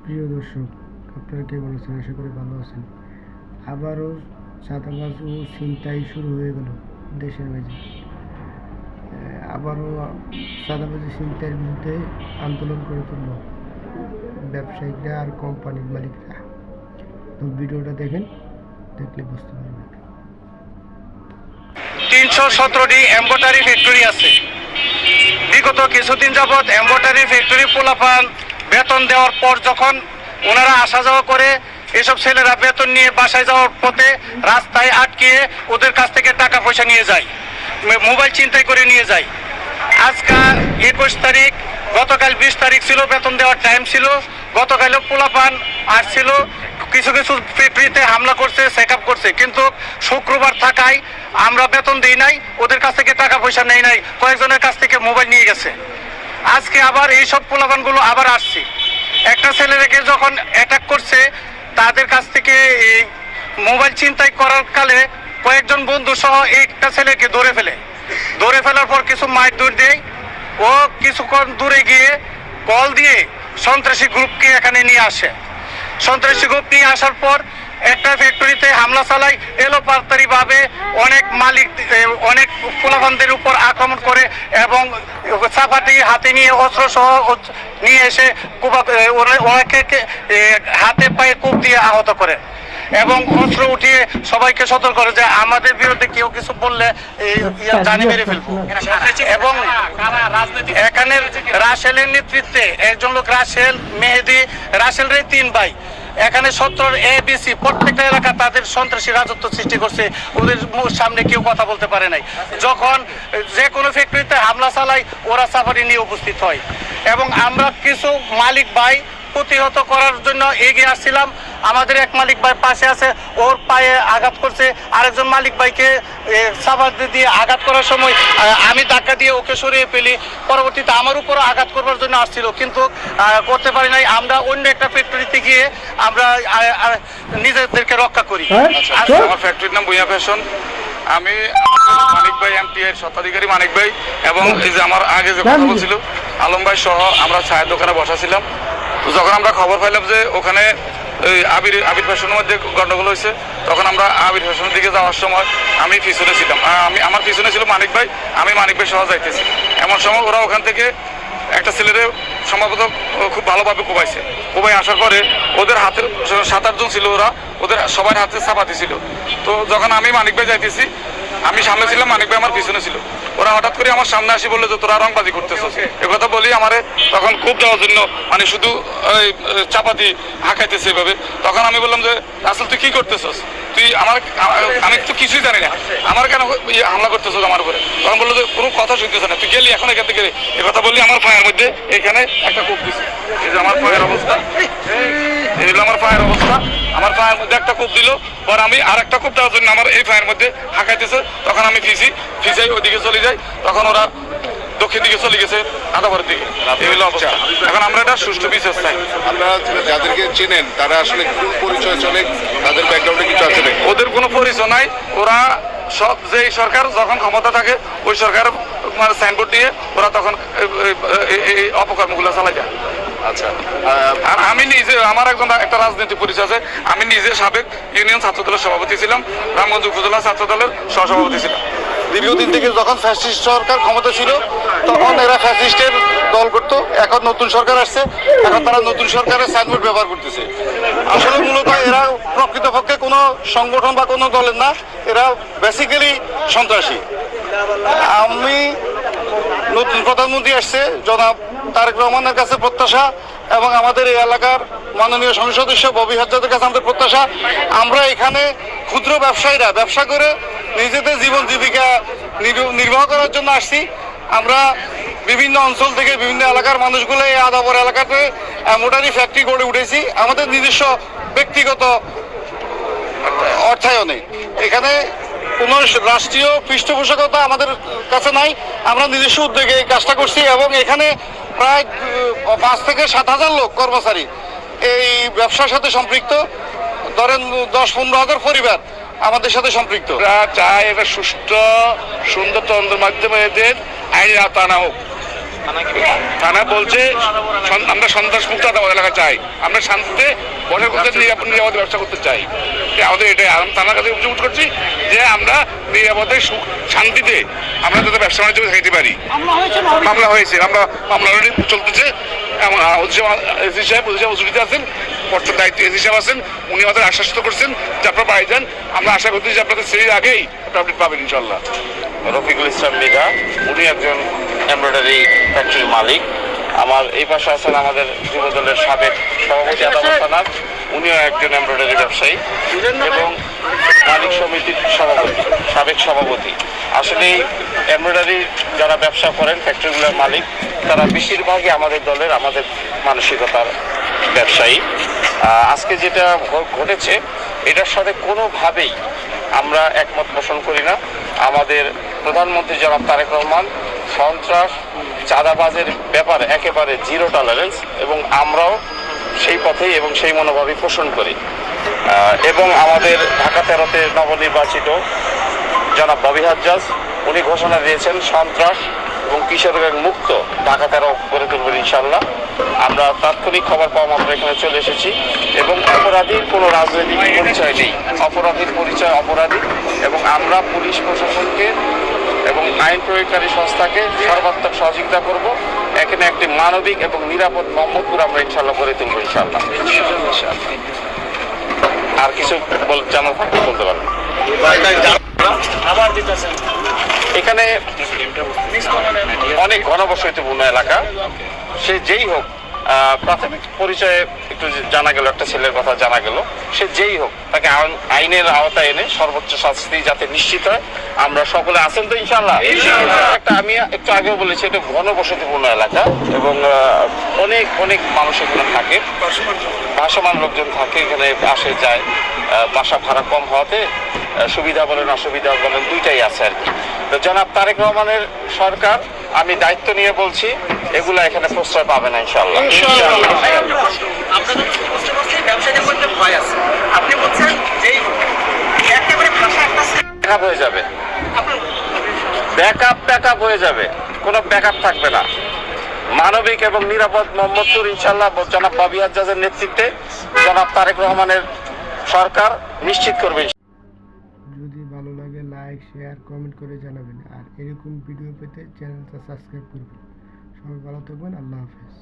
প্রিয় দর্শক, আপনারা কেমন আছেন? আশা করি ভালো আছেন। আবারও চাঁদাবাজ ও ছিনতাই শুরু হয়ে গেল দেশের মাঝে। আবারও চাঁদাবাজি ছিনতাইয়ের বিরুদ্ধে আন্দোলন করে তুলল ব্যবসায়িকরা আর কোম্পানির মালিকরা। তো ভিডিওটা দেখেন, দেখলে বুঝতে পারবেন। 317টি এম্বোটারি ফ্যাক্টরি আছে। বিগত কিছুদিন যাবৎ এম্বোটারি ফ্যাক্টরি পোলাপান বেতন দেওয়ার পর যখন ওনারা আসা যাওয়া করে, এসব ছেলেরা বেতন নিয়ে বাসায় যাওয়ার পথে রাস্তায় আটকিয়ে ওদের কাছ থেকে টাকা পয়সা নিয়ে যায়, মোবাইল ছিনতাই করে নিয়ে যায়। আজকাল 21 তারিখ, গতকাল 20 তারিখ ছিল, বেতন দেওয়ার টাইম ছিল। গতকালও পোলাপান আসছিল, কিছু কিছু ফ্যাক্টরিতে হামলা করছে, চেক আপ করছে, কিন্তু শুক্রবার থাকায় আমরা বেতন দিই নাই, ওদের কাছ থেকে টাকা পয়সা নেই নাই, কয়েকজনের কাছ থেকে মোবাইল নিয়ে গেছে। আজকে আবার এইসব পোলাপানগুলো আবার আসছে। একটা ছেলেকে যখন অ্যাটাক করছে, তাদের কাছ থেকে এই মোবাইল ছিনতাই করার কালে কয়েকজন বন্ধু সহ একটা ছেলেকে ধরে ফেলার পর কিছু মারধর দেয়। ও কিছুক্ষণ দূরে গিয়ে কল দিয়ে সন্ত্রাসী গ্রুপকে এখানে নিয়ে আসে। সন্ত্রাসী গ্রুপ নিয়ে আসার পর একটা ফ্যাক্টরিতে হামলা চালায়, এলোপাতাড়িভাবে অনেক পোলাপানদের উপর আক্রমণ করে এবং চাপাতি হাতে নিয়ে অস্ত্র সহ নিয়ে এসে ওনাকে হাতে পায়ে কূপ দিয়ে আহত করে এবং অস্ত্র উঠিয়ে সবাইকে সতর্ক করে যে আমাদের বিরুদ্ধে কেউ কিছু বললে জানি মেরে ফেলবো। এবং এখানে রাসেলের নেতৃত্বে একজন লোক, রাসেল মেহেদি, রাসেল রে 3 ভাই, এখানে 17 ABC প্রত্যেকটা এলাকা তাদের সন্ত্রাসী রাজত্ব সৃষ্টি করছে। ওদের সামনে কেউ কথা বলতে পারে নাই। যখন যে কোনো ফ্যাক্টরিতে হামলা চালায়, ওরা সাফারি নিয়ে উপস্থিত হয় এবং আমরা কিছু মালিক ভাই প্রতিহত করার জন্য এগিয়ে আসছিলাম। আমাদের এক মালিক ভাই পাশে আছে, ওর পায়ে আঘাত করছে। আরেকজন মালিক ভাইকে সাবাদ দিয়ে আঘাত করার সময় আমি ধাক্কা দিয়ে ওকে সরিয়ে ফেলি। পরবর্তীতে আমার উপরও আঘাত করবার জন্য আসছিল, কিন্তু করতে পারি নাই। আমরা অন্য একটা ফ্যাক্টরিতে গিয়ে আমরা নিজেদেরকে রক্ষা করি। আমার ফ্যাক্টরির নাম ভুঁইয়া ফ্যাশন। আমি মানিক ভাই, MTI স্বত্বাধিকারী মানিক ভাই, এবং এই যে আমার আগে যে কথা বলছিল আলম ভাই সহ আমরা চায়ের দোকানে বসাছিলাম। তো যখন আমরা খবর পাইলাম যে ওখানে আবির ফ্যাশনের মধ্যে গন্ডগোল হয়েছে, তখন আমরা আবির ফ্যাশনের দিকে যাওয়ার সময় আমি পিছনে ছিলাম, আমার পিছনে ছিল মানিক ভাই, আমি মানিক ভাই সহ যাইতেছি। এমন সময় ওরা ওখান থেকে একটা ছেলেরে সম্ভবত খুব ভালোভাবে কোবাই আসার পরে ওদের হাতে 7-8 জন ছিল, ওদের সবার হাতে চাপাতি ছিল। তো যখন আমি মানিক ভাই যাইতেছি, আমি সামনে ছিলাম, মানিক ভাই আমার পিছনে ছিল। ওরা হঠাৎ করে আমার সামনে আসি বললো যে তোরা রংবাজি করতেছিস। এ কথা বলি আমারে তখন খুব দেওয়ার জন্য মানে শুধু চাপাতি হাঁকাইতেছে এভাবে। তখন আমি বললাম যে আসলে তুই কি করতেছিস, তুই আমি তো কিছুই জানি না, আমার কেন হামলা করতেছিস আমার উপরে? তখন বললো যে কোনো কথা শুনতেছে না, তুই গেলি এখন এখান থেকে। এ কথা বললি আমার পায়ের মধ্যে এখানে একটা কূপ দিছে। এই যে আমার পায়ের অবস্থা, এই হলো আমার পায়ের অবস্থা। আমার পায়ের মধ্যে একটা কূপ দিল, পর আমি আর একটা কূপ দেওয়ার জন্য আমার এই পায়ের মধ্যে হাঁকাইতেছে। তখন আমি ফিসাই ওইদিকে চলে যাই। তখন ওরা দক্ষিণ দিকে চলে গেছে, আদাবারের দিকে। এই হলো অবস্থা। এখন আমরা এটা সুষ্ঠু বিচার চাই। আপনারা যাদেরকে চেনেন তারা আসলে কোন পরিচয় চলে, তাদের ব্যাকগ্রাউন্ডে কিছু আছে নাকি? ওদের কোনো পরিচয় নাই। ওরা সব যেই সরকার যখন ক্ষমতা থাকে ওই সরকার মানে সাইনবোর্ড দিয়ে ওরা তখন এই অপকর্মগুলো চালাই যায়। আচ্ছা, আর আমি নিজে, আমার একটা রাজনৈতিক পরিচয় আছে। আমি নিজে সাবেক ইউনিয়ন ছাত্র দলের সভাপতি ছিলাম, রামগঞ্জ উপজেলা ছাত্র দলের সহসভাপতি ছিলাম। দীর্ঘদিন থেকে যখন ফ্যাসিস্ট সরকার ক্ষমতা ছিল তখন এরা ফ্যাসিস্টের দল করতো। এখন নতুন সরকার আসছে, এখন তারা নতুন সরকারের সাইনবোর্ড ব্যবহার করতেছে। আসলে মূলত এরা প্রকৃতপক্ষে কোনো সংগঠন বা কোনো দলের না, এরা বেসিক্যালি সন্ত্রাসী। আমি নতুন প্রধানমন্ত্রী আসছে জনাব তারেক রহমানের কাছে প্রত্যাশা, এবং আমাদের এই এলাকার মাননীয় সংসদ সদস্য ববি হাজরাতের কাছে আমাদের প্রত্যাশা, আমরা এখানে ক্ষুদ্র ব্যবসায়ীরা ব্যবসা করে নিজেদের জীবন জীবিকা নির্বাহ করার জন্য আসছি। আমরা বিভিন্ন অঞ্চল থেকে বিভিন্ন এলাকার মানুষগুলো এই আদাবর এলাকাতে এমব্রয়ডারি ফ্যাক্টরি গড়ে উঠেছি আমাদের নিজস্ব ব্যক্তিগত অর্থায়নে। এখানে কোনো রাষ্ট্রীয় পৃষ্ঠপোষকতা আমাদের কাছে নাই, আমরা নিজস্ব উদ্যোগে এই কাজটা করছি এবং এখানে প্রায় 5 থেকে 7,000 লোক কর্মচারী এই ব্যবসার সাথে সম্পৃক্ত। ধরেন 10-15 হাজার পরিবার আমাদের সাথে সম্পৃক্ত। চাই এটা সুষ্ঠু সুন্দর তদন্তের মাধ্যমে এদের আইনের আওতা আনা হোক। থানা বলছে আমরা সন্ত্রাসমুক্ত আদালত এলাকা চাই, আমরা শান্তিতে বসে করতে নিরাপদে ব্যবসা করতে চাই। আমাদের এটাই থানার কাছে অভিযোগ করছি যে আমরা নিরাপদে শান্তিতে আমরা যাতে ব্যবসা বাণিজ্য খাইতে পারি। মামলা হয়েছে, মামলা চলতেছে। এসি সাহেব অসুবিধা আছেন, বর্তমান দায়িত্ব এসি সাহেব আছেন, উনি আমাদের আশ্বস্ত করছেন যে আপনারা বাড়ি যান। আমরা আশা করছি যে আপনাদের শ্রেণীর আগেই আপডেট পাবেন ইনশাল্লাহ। রফিকুল ইসলাম মৃধা, উনি একজন এমব্রয়ডারি ফ্যাক্টরির মালিক। আমার এই পাশে আছেন আমাদের যুবদলের সাবেক সভাপতি আদালত থানার, উনিও একজন এমব্রয়ডারি ব্যবসায়ী এবং মালিক সমিতির সাবেক সভাপতি। আসলে এই এমব্রয়ডারি যারা ব্যবসা করেন ফ্যাক্টরিগুলোর মালিক, তারা বেশিরভাগই আমাদের দলের আমাদের মানসিকতার ব্যবসায়ী। আজকে যেটা ঘটেছে এটার সাথে কোনোভাবেই আমরা একমত পোষণ করি না। আমাদের প্রধানমন্ত্রী জনাব তারেক রহমান সন্ত্রাস চাঁদাবাজের ব্যাপারে একেবারে জিরো টলারেন্স, এবং আমরাও সেই পথেই এবং সেই মনোভাবই পোষণ করি। এবং আমাদের ঢাকা 13-তে নবনির্বাচিত জনাব ববি হাজ্জাজ, উনি ঘোষণা দিয়েছেন সন্ত্রাস এবং কিশোর গ্যাং মুক্ত ঢাকা 13 গড়ে তুলবেন ইনশাল্লাহ। আমরা তাৎক্ষণিক খবর পাওয়া মাত্র এখানে চলে এসেছি এবং অপরাধীর কোনো রাজনৈতিক পরিচয় নেই, অপরাধীর পরিচয় অপরাধী। এবং আমরা পুলিশ প্রশাসনকে এবং আইন প্রয়োগকারী সংস্থাকে সর্বাত্মক সহযোগিতা করব। এখানে একটি মানবিক এবং নিরাপদ মোহাম্মদপুর আমরা ইনশাল্লাহ গড়ে তুলবো ইনশাল্লাহ। আর কিছু জানা থাকলে বলতে পারবেন। এখানে অনেক ঘনবসতিপূর্ণ এলাকা, সে যেই হোক, প্রাথমিক পরিচয়ে একটু জানা গেল, একটা ছেলের কথা জানা গেল, সে যেই হোক তাকে আইনের আওতায় এনে সর্বোচ্চ শাস্তি যাতে নিশ্চিত হয়। আমরা সকলে আছেন তো ইনশাল্লাহ। আমি একটু আগেও বলেছি এটা ঘনবসতিপূর্ণ এলাকা এবং অনেক অনেক মানুষ এখানে থাকে, ভাসমান লোকজন থাকে, এখানে আসে যায়। বাসা ভাড়া কম হওয়াতে সুবিধা বলেন অসুবিধা বলেন দুইটাই আছে আর কি। তো জনাব তারেক রহমানের সরকার, আমি দায়িত্ব নিয়ে বলছি, এগুলা এখানে প্রশ্রয় পাবে না ইনশাল্লাহ। ব্যাকআপ হয়ে যাবে, ব্যাকআপ হয়ে যাবে, কোনো ব্যাকআপ থাকবে না। মানবিক এবং নিরাপদ মোহাম্মদপুর ইনশাল্লাহ জনাব ববি হাজ্জাজের নেতৃত্বে জনাব তারেক রহমানের সরকার নিশ্চিত করবে। যদি ভালো লাগে লাইক শেয়ার কমেন্ট করে জানাবেন, আর এরকম ভিডিও পেতে চ্যানেলটা সাবস্ক্রাইব করবেন। সবাই ভালো থাকবেন, আল্লাহ হাফেজ।